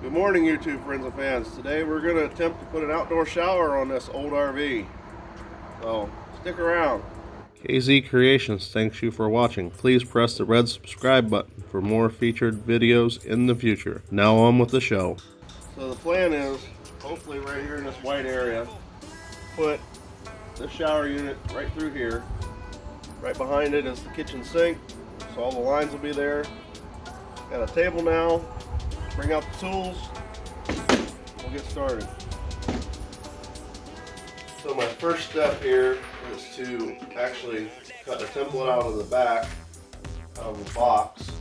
Good morning, YouTube friends and fans. Today we're going to attempt to put an outdoor shower on this old RV. So stick around. KZ Creations thanks you for watching. Please press the red subscribe button for more featured videos in the future. Now on with the show. So the plan is, hopefully right here in this white area, put the shower unit right through here. Right behind it is the kitchen sink, so all the lines will be there. Got a table now. Bring out the tools. We'll get started. So my first step here is to actually cut a template out of the back of the box,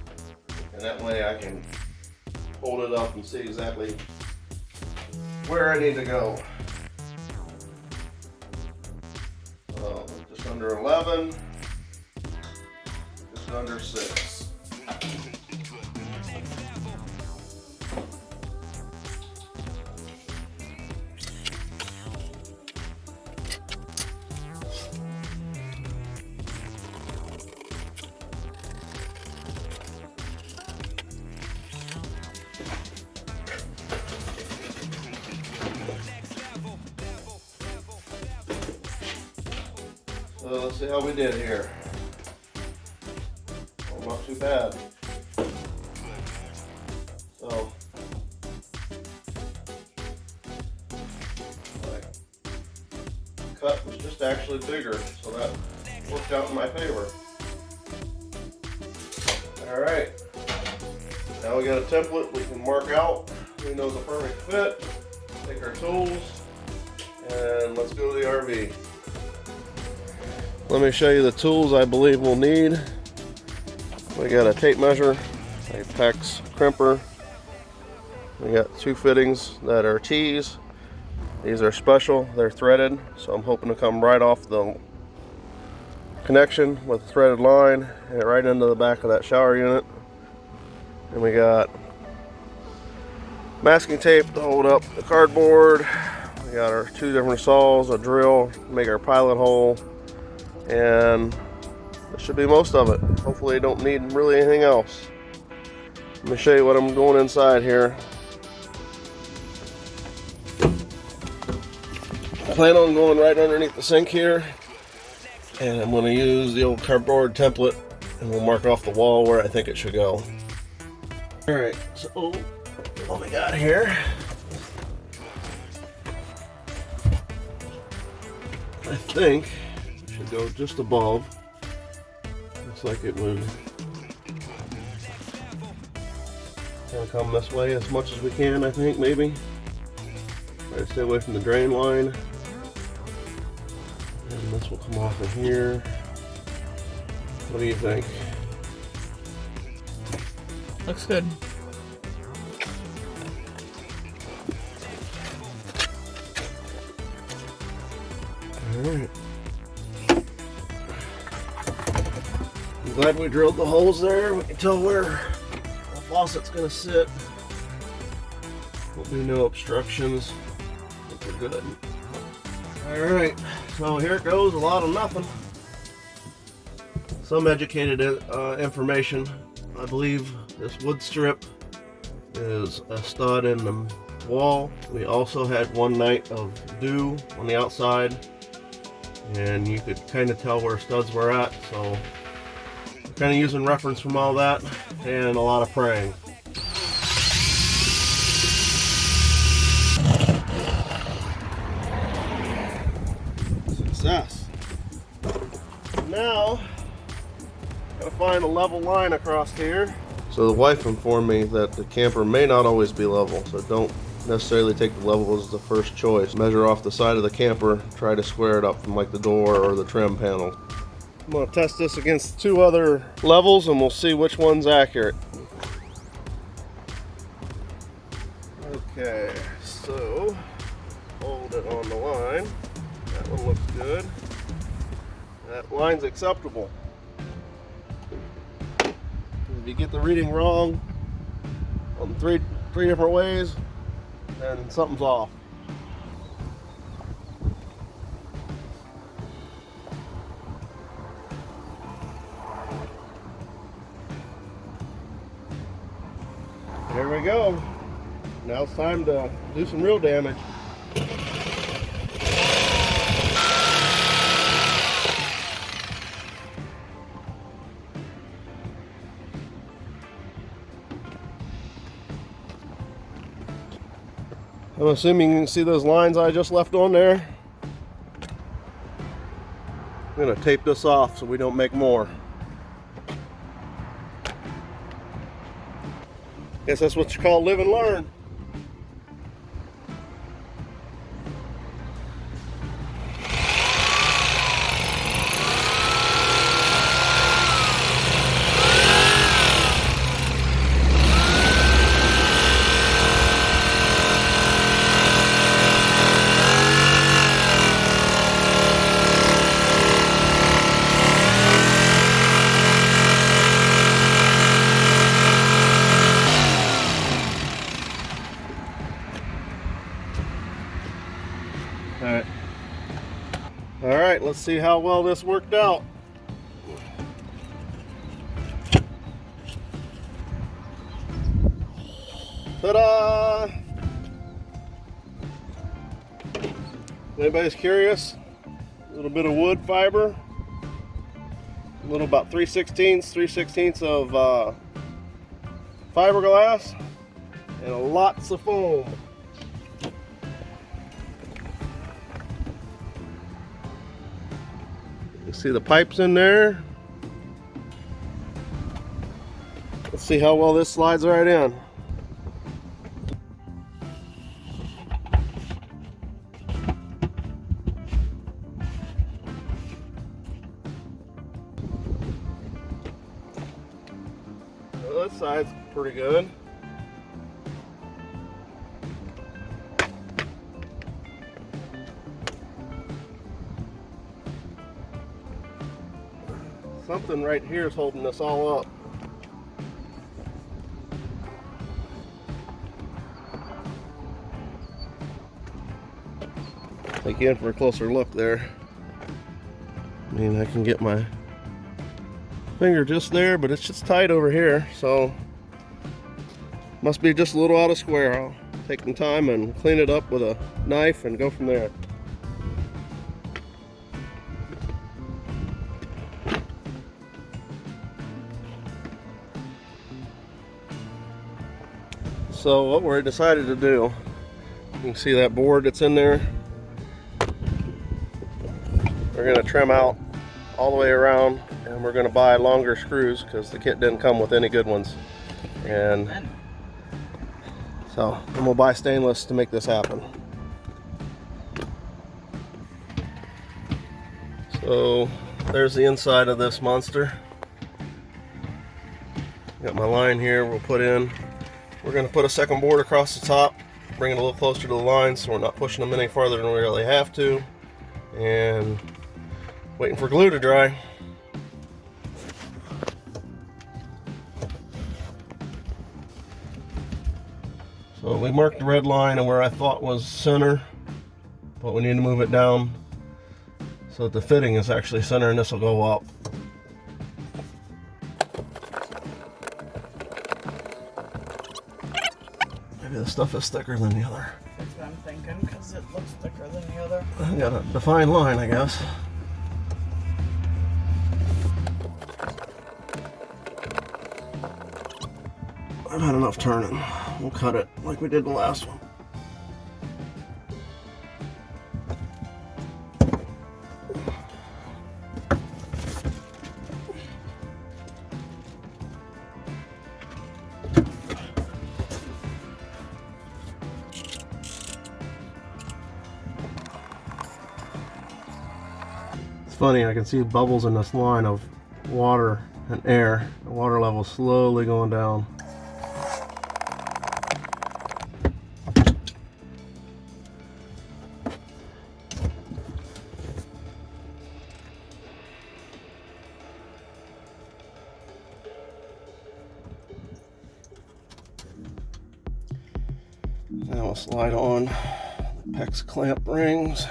and that way I can hold it up and see exactly where I need to go. So just under 11, just under 6. So let's see how we did here. Well, not too bad. So, my cut was just actually bigger, so that worked out in my favor. Alright, now we got a template we can mark out. We know the perfect fit. Take our tools, and let's go to the RV. Let me show you the tools I believe we'll need. We got a tape measure, a PEX crimper. We got 2 fittings that are T's. These are special, they're threaded, so I'm hoping to come right off the connection with a threaded line and right into the back of that shower unit. And we got masking tape to hold up the cardboard. We got our 2 different saws, a drill to make our pilot hole. And that should be most of it. Hopefully I don't need really anything else. Let me show you what I'm going inside here. I plan on going right underneath the sink here, and I'm going to use the old cardboard template, and we'll mark off the wall where I think it should go. Alright, so what we got here, I think should go just above. Looks like it would kind of come this way as much as we can, I think, maybe. Try to stay away from the drain line. And this will come off of here. What do you think? Looks good. Alright. I'm glad we drilled the holes there. We can tell where the faucet's going to sit. There'll be no obstructions. I think we're good. Alright, so here it goes, a lot of nothing. Some educated information. I believe this wood strip is a stud in the wall. We also had one night of dew on the outside, and you could kind of tell where studs were at, so kind of using reference from all that and a lot of praying. Success. Now, gotta find a level line across here. So the wife informed me that the camper may not always be level, so don't necessarily take the level as the first choice. Measure off the side of the camper, try to square it up from like the door or the trim panel. I'm going to test this against 2 other levels and we'll see which one's accurate. Okay, so hold it on the line. That one looks good. That line's acceptable. If you get the reading wrong on three different ways, then something's off. Here we go. Now it's time to do some real damage. I'm assuming you can see those lines I just left on there. I'm going to tape this off so we don't make more. Guess that's what you call live and learn. All right, let's see how well this worked out. Ta-da! Anybody's curious? A little bit of wood fiber, a little about 3/16 of fiberglass, and lots of foam. You see the pipes in there. Let's see how well this slides right in. Well, this side's pretty good. Something right here is holding this all up. Take you in for a closer look there. I mean, I can get my finger just there, but it's just tight over here, so must be just a little out of square. I'll take some time and clean it up with a knife and go from there. So what we decided to do, you can see that board that's in there. We're going to trim out all the way around, and we're going to buy longer screws because the kit didn't come with any good ones. And so I'm going to buy stainless to make this happen. So there's the inside of this monster. Got my line here we'll put in. We're going to put a second board across the top, bring it a little closer to the line so we're not pushing them any farther than we really have to, and waiting for glue to dry. So we marked the red line and where I thought was center, but we need to move it down so that the fitting is actually center, and this will go up. Maybe the stuff is thicker than the other. That's what I'm thinking, because it looks thicker than the other. I got a defined line, I guess. I've had enough turning. We'll cut it like we did the last one. It's funny, I can see bubbles in this line of water and air. The water level slowly going down. Now we'll slide on the PEX clamp rings.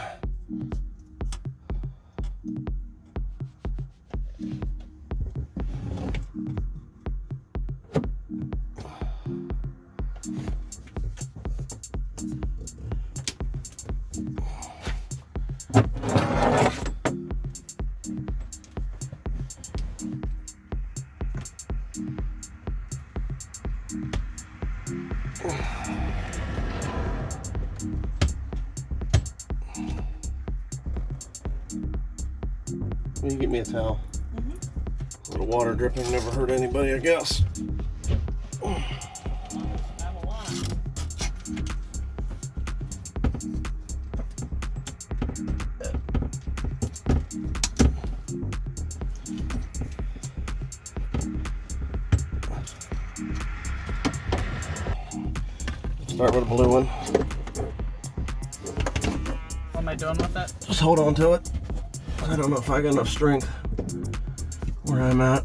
Will you get me a towel? A little water dripping never hurt anybody, I guess. Start with a blue one. What am I doing with it? Just hold on to it. I don't know if I got enough strength where I'm at.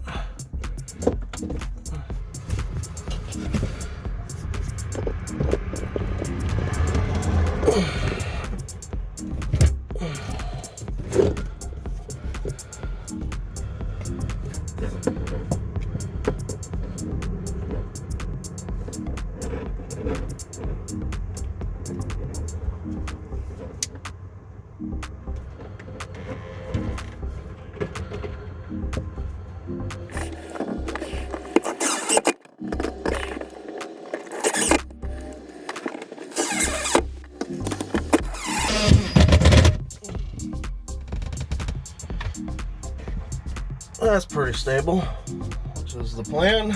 That's pretty stable, which is the plan.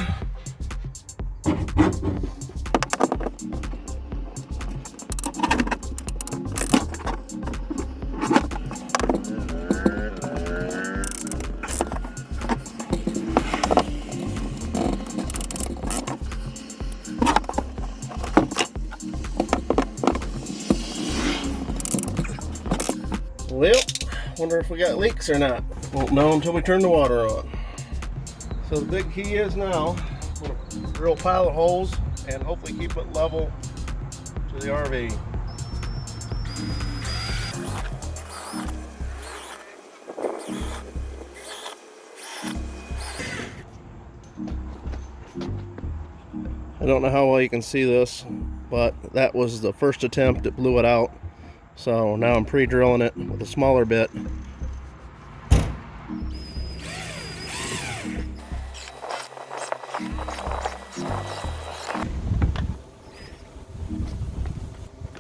Well, wonder if we got leaks or not. Won't know until we turn the water on. So the big key is now, I'm gonna drill a pile of holes and hopefully keep it level to the RV. I don't know how well you can see this, but that was the first attempt. It blew it out. So now I'm pre-drilling it with a smaller bit.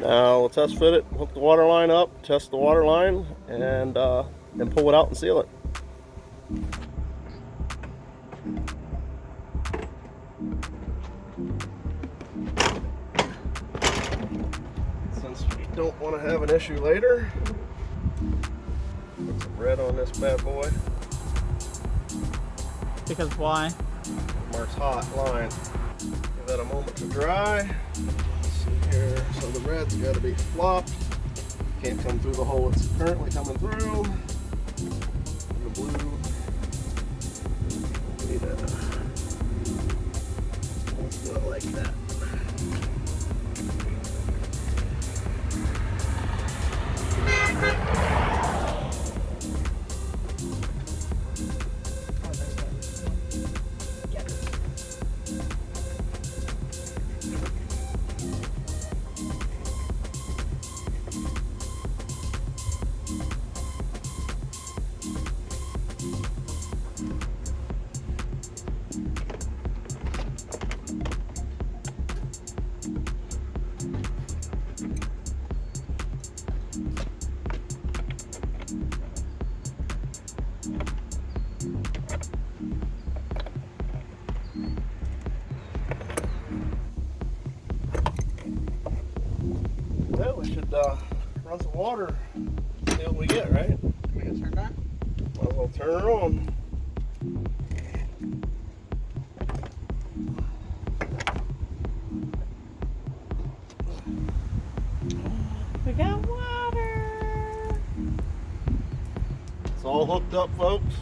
Now we'll test fit it, hook the water line up, test the water line, and then pull it out and seal it. Since we don't want to have an issue later, put some red on this bad boy. Because why? Marks hot line. Give that a moment to dry. Here, so the red's got to be flopped. Can't come through the hole it's currently coming through. The blue, need to do it like that. Well, we should run some water, see what we get, right? We get turned on? Might as well turn her on. We got water! It's all hooked up, folks.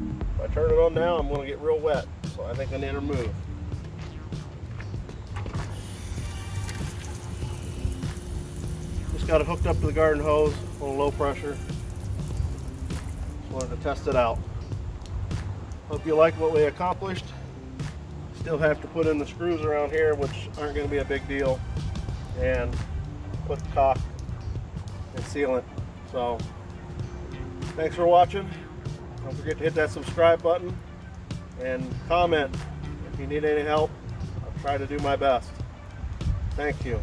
If I turn it on now, I'm going to get real wet, so I think I need to move. Just got it hooked up to the garden hose, a little low pressure. Just wanted to test it out. Hope you like what we accomplished. Still have to put in the screws around here, which aren't going to be a big deal. And with caulk and sealant. So thanks for watching. Don't forget to hit that subscribe button and comment if you need any help. I'll try to do my best. Thank you.